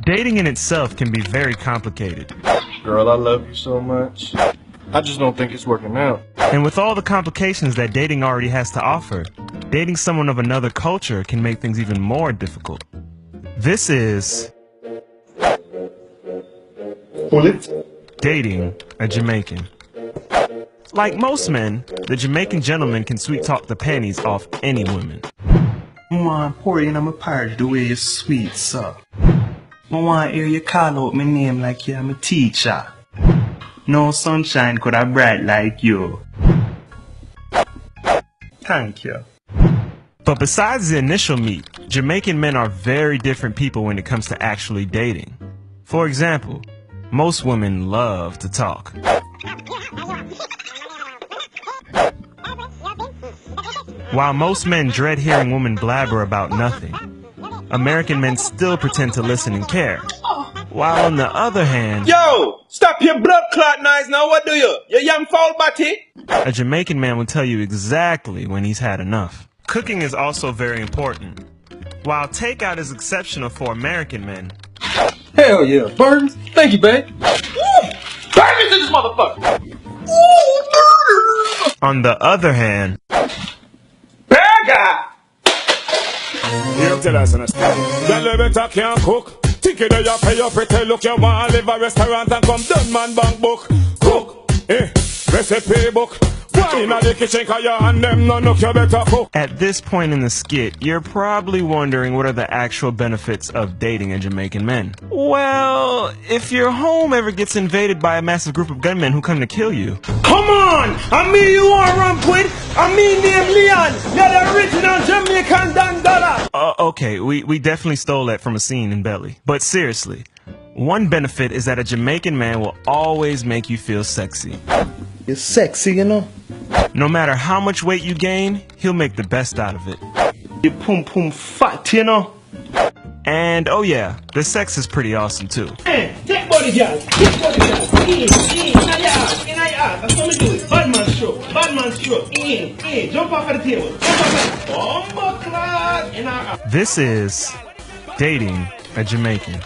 Dating in itself can be very complicated. Girl, I love you so much. I just don't think it's working out. And with all the complications that dating already has to offer, dating someone of another culture can make things even more difficult. This is dating a Jamaican. Like most men, the Jamaican gentleman can sweet talk the panties off any woman. I want to pour in on my porridge the way you're sweet, sir. I want to hear you call out my name like you're my teacher. No sunshine could have bright like you. Thank you. But besides the initial meet, Jamaican men are very different people when it comes to actually dating. For example, most women love to talk. While most men dread hearing women blabber about nothing, American men still pretend to listen and care. While on the other hand, yo, stop your blood clot noise now, what do you? You young foul batty? A Jamaican man will tell you exactly when he's had enough. Cooking is also very important. While takeout is exceptional for American men, Hell yeah, burgers. Thank you, babe. Burgers in this motherfucker. on the other hand, Burger. You tell us understand. Girl, you better can't cook. Think you know you pay your pretty look. You want to live a restaurant and come done man bank book. Cook, recipe book. Why in the kitchen cause you and them no look you better cook. at this point in the skit, you're probably wondering what are the actual benefits of dating a Jamaican man. Well, if your home ever gets invaded by a massive group of gunmen who come to kill you, Come on! I mean you are ramp with. I mean name Leon. You're the original Jamaican Dan Dollar. okay, we definitely stole that from a scene in Belly. But seriously, one benefit is that a Jamaican man will always make you feel sexy. You're sexy, you know. No matter how much weight you gain, he'll make the best out of it. You pum pum fat, you know. And oh yeah, the sex is pretty awesome too. Hey, take body girl. Take body girl. In a yard. In a yard. That's how we do it. Bad man stroke. Bad man stroke. In. Jump off of the table. Jump off of the table. In our This is dating a Jamaican.